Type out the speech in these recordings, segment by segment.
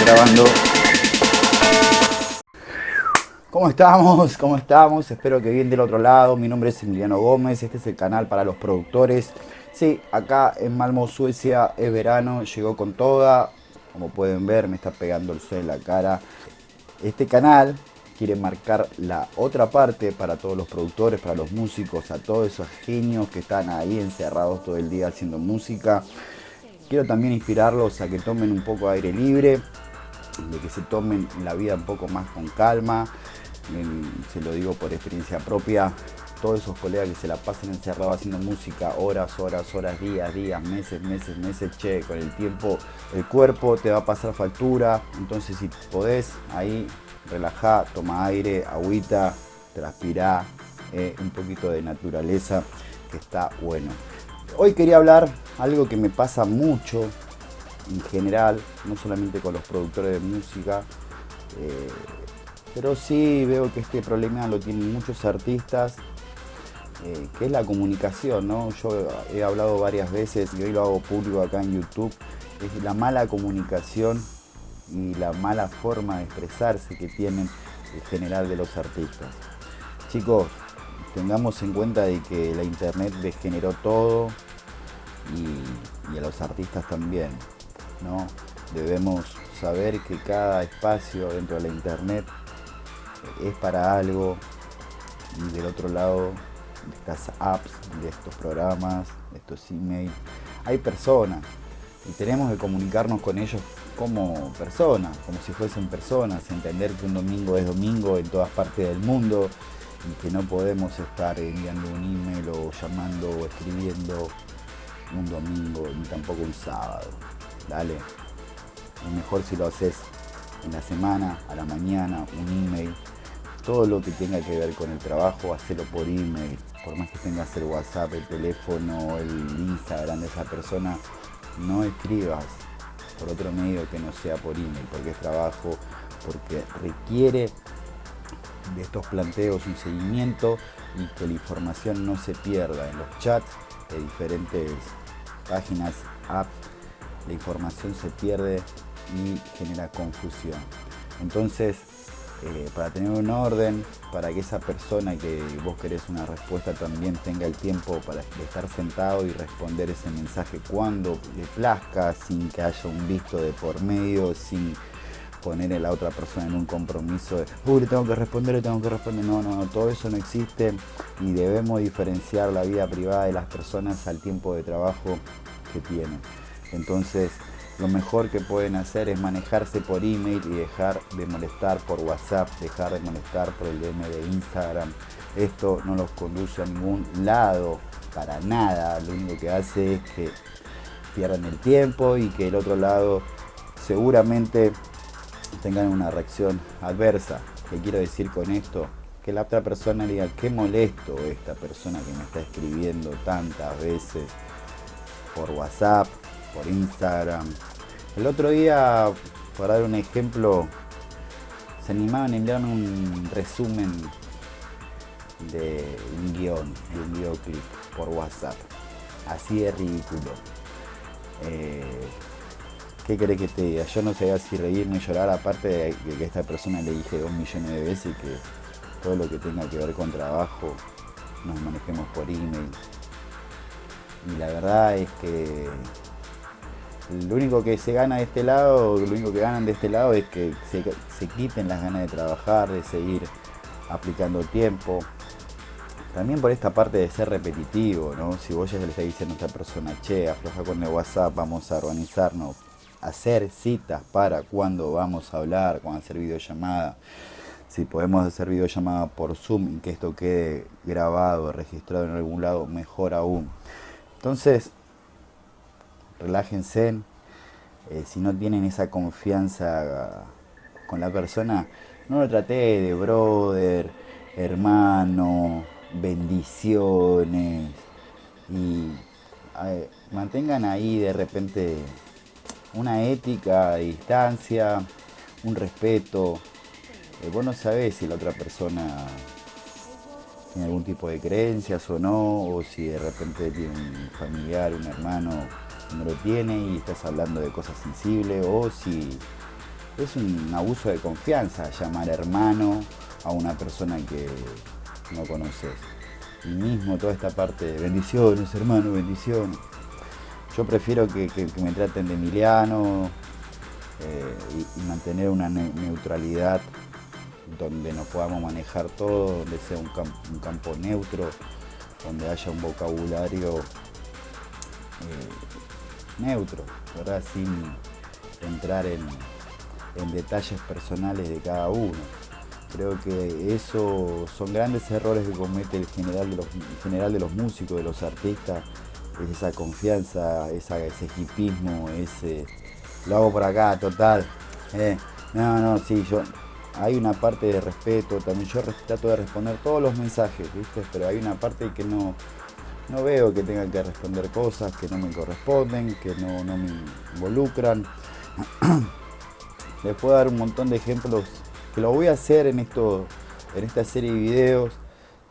grabando. ¿Cómo estamos? ¿Cómo estamos? Espero que bien del otro lado. Mi nombre es Emiliano Gómez. Este es el canal para los productores. Sí, acá en Malmö, Suecia, es verano. Llegó con toda. Como pueden ver, me está pegando el sol en la cara. Este canal quiere marcar la otra parte para todos los productores, para los músicos, a todos esos genios que están ahí encerrados todo el día haciendo música. Quiero también inspirarlos a que tomen un poco de aire libre, de que se tomen la vida un poco más con calma. Se lo digo por experiencia propia. Todos esos colegas que se la pasan encerrados haciendo música horas, días, meses, che, con el tiempo el cuerpo te va a pasar factura. Entonces si podés, ahí relajá, toma aire, agüita, transpirá, un poquito de naturaleza, que está bueno. Hoy quería hablar algo que me pasa mucho en general, no solamente con los productores de música, pero sí veo que este problema lo tienen muchos artistas, que es la comunicación, ¿no? Yo he hablado varias veces y hoy lo hago público acá en YouTube, es la mala comunicación y la mala forma de expresarse que tienen en general de los artistas. Chicos, tengamos en cuenta de que la internet degeneró todo y a los artistas también, ¿no? Debemos saber que cada espacio dentro de la internet es para algo, y del otro lado de estas apps, de estos programas, de estos emails, hay personas y tenemos que comunicarnos con ellos como personas, como si fuesen personas, entender que un domingo es domingo en todas partes del mundo y que no podemos estar enviando un email o llamando o escribiendo un domingo ni tampoco un sábado. Dale, es mejor si lo haces en la semana, a la mañana, un email. Todo lo que tenga que ver con el trabajo, hacelo por email. Por más que tengas el WhatsApp, el teléfono, el Instagram de esa persona, no escribas por otro medio que no sea por email, porque es trabajo, porque requiere de estos planteos un seguimiento y que la información no se pierda en los chats de diferentes páginas, apps. La información se pierde y genera confusión. Entonces, para tener un orden, para que esa persona que vos querés una respuesta también tenga el tiempo para estar sentado y responder ese mensaje cuando le plazca, sin que haya un visto de por medio, sin poner a la otra persona en un compromiso de le tengo que responder, no, todo eso no existe y debemos diferenciar la vida privada de las personas al tiempo de trabajo que tienen. Entonces, lo mejor que pueden hacer es manejarse por email y dejar de molestar por WhatsApp, dejar de molestar por el DM de Instagram. Esto no los conduce a ningún lado, para nada. Lo único que hace es que pierdan el tiempo y que el otro lado seguramente tengan una reacción adversa. ¿Qué quiero decir con esto? Que la otra persona diga, qué molesto esta persona que me está escribiendo tantas veces por WhatsApp, por Instagram. El otro día, para dar un ejemplo, se animaban a enviarme un resumen de un guión, de un videoclip por WhatsApp. Así de ridículo. ¿Qué querés que te diga? Yo no sabía si reírme y llorar, aparte de que a esta persona le dije 2 millones de veces que todo lo que tenga que ver con trabajo nos manejemos por email. Y la verdad es que lo único que se gana de este lado, lo único que ganan de este lado es que se quiten las ganas de trabajar, de seguir aplicando tiempo. También por esta parte de ser repetitivo, ¿no? Si vos ya le estás diciendo a esta persona, che, afloja con el WhatsApp, vamos a organizarnos, hacer citas para cuando vamos a hablar, cuando hacer videollamada. Si podemos hacer videollamada por Zoom y que esto quede grabado, registrado en algún lado, mejor aún. Entonces, relájense. Si no tienen esa confianza con la persona, no lo traté de brother, hermano, bendiciones. Y mantengan ahí de repente una ética de distancia, un respeto. Vos no sabés si la otra persona tiene algún tipo de creencias o no, o si de repente tiene un familiar, un hermano no lo tiene y estás hablando de cosas sensibles, o si Es un abuso de confianza llamar hermano a una persona que no conoces. Y mismo toda esta parte de bendiciones, hermano, bendiciones. Yo prefiero que me traten de Emiliano y mantener una neutralidad donde nos podamos manejar todo, donde sea un campo neutro, donde haya un vocabulario neutro, ¿verdad? Sin entrar en detalles personales de cada uno. Creo que eso son grandes errores que comete el general de los músicos, de los artistas, es esa confianza, ese hipismo, ese lo hago por acá, total. Sí, hay una parte de respeto, también yo trato de responder todos los mensajes, ¿viste? Pero hay una parte que no veo que tengan que responder cosas que no me corresponden, que no me involucran. Les puedo dar un montón de ejemplos que lo voy a hacer en esta serie de videos,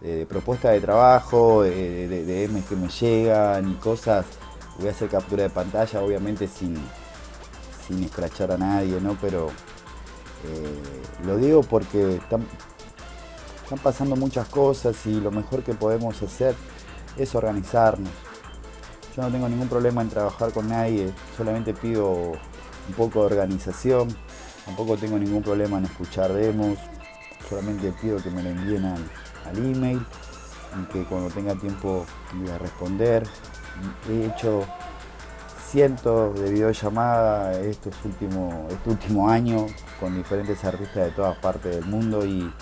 de propuestas de trabajo, de M's que me llegan y cosas. Voy a hacer captura de pantalla, obviamente sin escrachar a nadie, ¿no? Pero lo digo porque están pasando muchas cosas y lo mejor que podemos hacer es organizarnos. Yo no tengo ningún problema en trabajar con nadie, solamente pido un poco de organización. Tampoco tengo ningún problema en escuchar demos, solamente pido que me lo envíen al email y que cuando tenga tiempo voy a responder. He hecho cientos de videollamadas este último año con diferentes artistas de todas partes del mundo y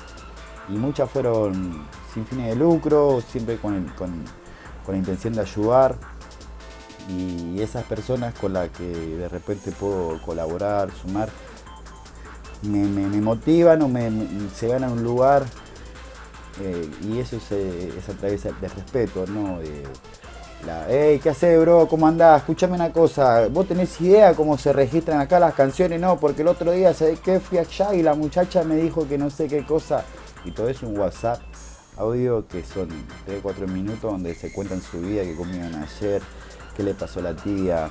muchas fueron sin fines de lucro, siempre con la intención de ayudar. Y esas personas con las que de repente puedo colaborar, sumar, me motivan o se ganan un lugar y eso es a través del respeto, ¿no? Hey, ¿qué haces, bro? ¿Cómo andás? Escúchame una cosa, ¿vos tenés idea cómo se registran acá las canciones? No, porque el otro día, ¿sabés qué? Fui allá y la muchacha me dijo que no sé qué cosa. Y todo es un WhatsApp audio que son 3-4 minutos donde se cuentan su vida, qué comieron ayer, qué le pasó a la tía,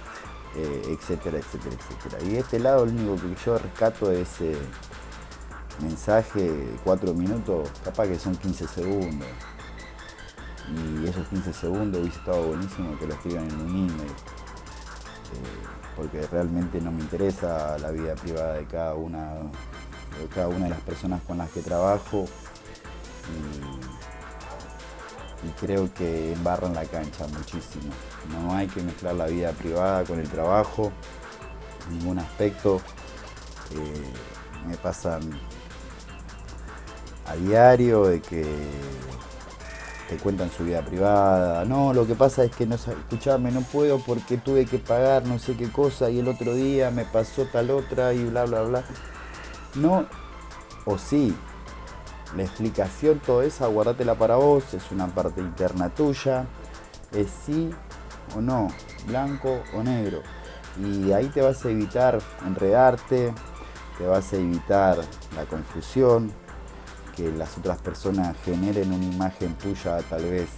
etcétera, etcétera, etcétera. Y de este lado, lo único que yo rescato es ese mensaje de 4 minutos, capaz que son 15 segundos. Y esos 15 segundos hubiese estado buenísimo que lo escriban en un email, porque realmente no me interesa la vida privada de cada una de las personas con las que trabajo y creo que embarran la cancha muchísimo. No hay que mezclar la vida privada con el trabajo en ningún aspecto. Me pasan a diario de que te cuentan su vida privada. No, lo que pasa es que escuchame, no puedo porque tuve que pagar no sé qué cosa y el otro día me pasó tal otra y bla bla bla. No, o sí, la explicación toda esa, guardátela para vos, es una parte interna tuya, es sí o no, blanco o negro. Y ahí te vas a evitar enredarte, te vas a evitar la confusión, que las otras personas generen una imagen tuya tal vez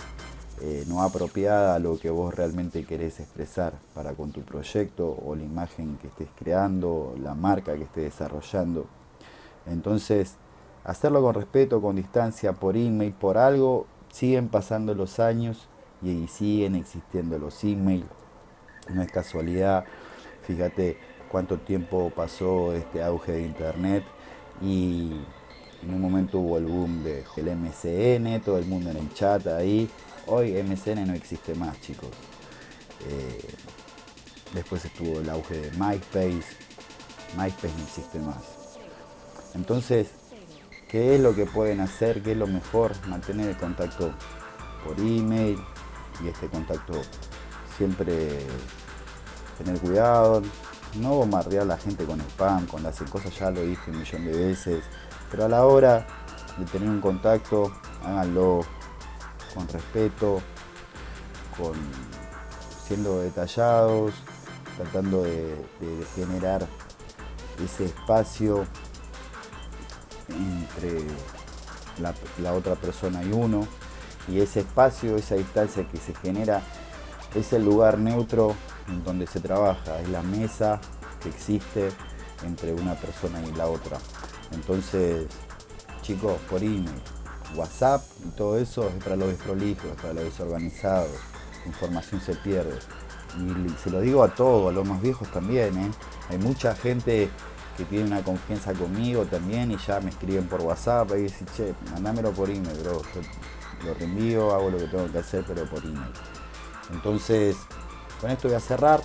no apropiada a lo que vos realmente querés expresar para con tu proyecto o la imagen que estés creando, la marca que estés desarrollando. Entonces, hacerlo con respeto, con distancia, por email, por algo, siguen pasando los años y siguen existiendo los emails. No es casualidad, fíjate cuánto tiempo pasó este auge de internet y en un momento hubo el boom del MSN, todo el mundo en el chat ahí. Hoy MSN no existe más, chicos. Después estuvo el auge de MySpace. MySpace no existe más. Entonces, ¿qué es lo que pueden hacer? ¿Qué es lo mejor? Mantener el contacto por email y este contacto siempre tener cuidado. No bombardear a la gente con spam, cuando hacen cosas, ya lo dije un millón de veces. Pero a la hora de tener un contacto, háganlo con respeto, siendo detallados, tratando de generar ese espacio entre la otra persona y uno. Y ese espacio, esa distancia que se genera, es el lugar neutro en donde se trabaja, es la mesa que existe entre una persona y la otra. Entonces, chicos, por email, WhatsApp y todo eso es para los desprolijos, es para los desorganizados. La información se pierde. Y se lo digo a todos, a los más viejos también, ¿eh? Hay mucha gente que tiene una confianza conmigo también y ya me escriben por WhatsApp y dicen, che, mandámelo por email, bro. Yo lo reenvío, hago lo que tengo que hacer, pero por email. Entonces, con esto voy a cerrar.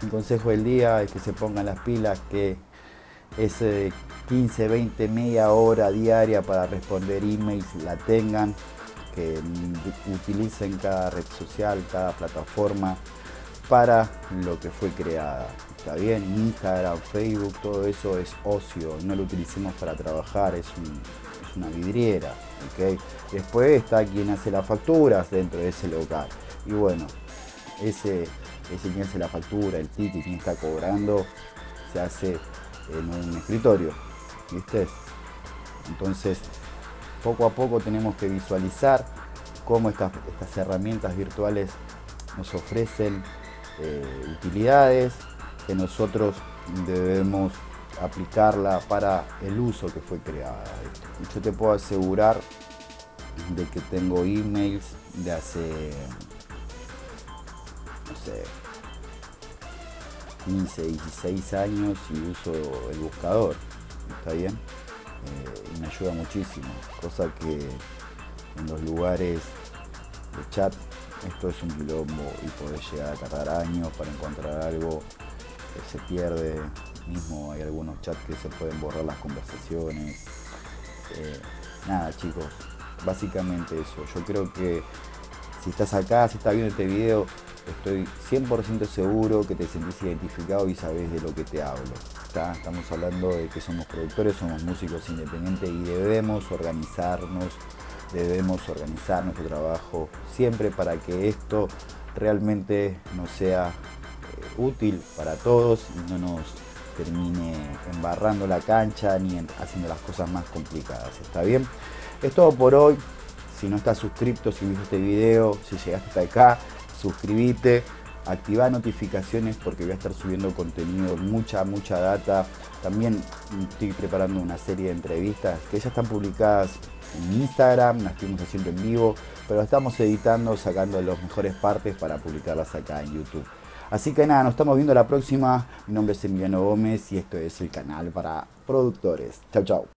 Mi consejo del día es que se pongan las pilas, que ese 15, 20, media hora diaria para responder emails la tengan, que utilicen cada red social, cada plataforma para lo que fue creada. Está bien, Instagram, Facebook, todo eso es ocio, no lo utilicemos para trabajar, es una vidriera, ¿okay? Después está quien hace las facturas dentro de ese local. Y bueno, ese quien hace la factura, el ticket, quien está cobrando, se hace en un escritorio, ¿viste? Entonces, poco a poco tenemos que visualizar cómo estas herramientas virtuales nos ofrecen utilidades que nosotros debemos aplicarla para el uso que fue creada. Yo te puedo asegurar de que tengo emails de hace, no sé, 15, 16 años y uso el buscador, ¿está bien? Y me ayuda muchísimo, cosa que en los lugares de chat esto es un quilombo y podés llegar a tardar años para encontrar algo que se pierde. Mismo hay algunos chats que se pueden borrar las conversaciones. Nada, chicos, básicamente eso. Yo creo que si estás acá, si estás viendo este video, estoy 100% seguro que te sentís identificado y sabés de lo que te hablo. Estamos hablando de que somos productores, somos músicos independientes y debemos organizar nuestro trabajo siempre para que esto realmente nos sea útil para todos y no nos termine embarrando la cancha ni haciendo las cosas más complicadas. ¿Está bien? Es todo por hoy. Si no estás suscrito, si viste este video, si llegaste hasta acá, suscríbete, activa notificaciones porque voy a estar subiendo contenido, mucha data. También estoy preparando una serie de entrevistas que ya están publicadas en Instagram, las estuvimos haciendo en vivo, pero las estamos editando, sacando las mejores partes para publicarlas acá en YouTube. Así que nada, nos estamos viendo la próxima. Mi nombre es Emiliano Gómez y esto es el canal para productores. Chau, chau.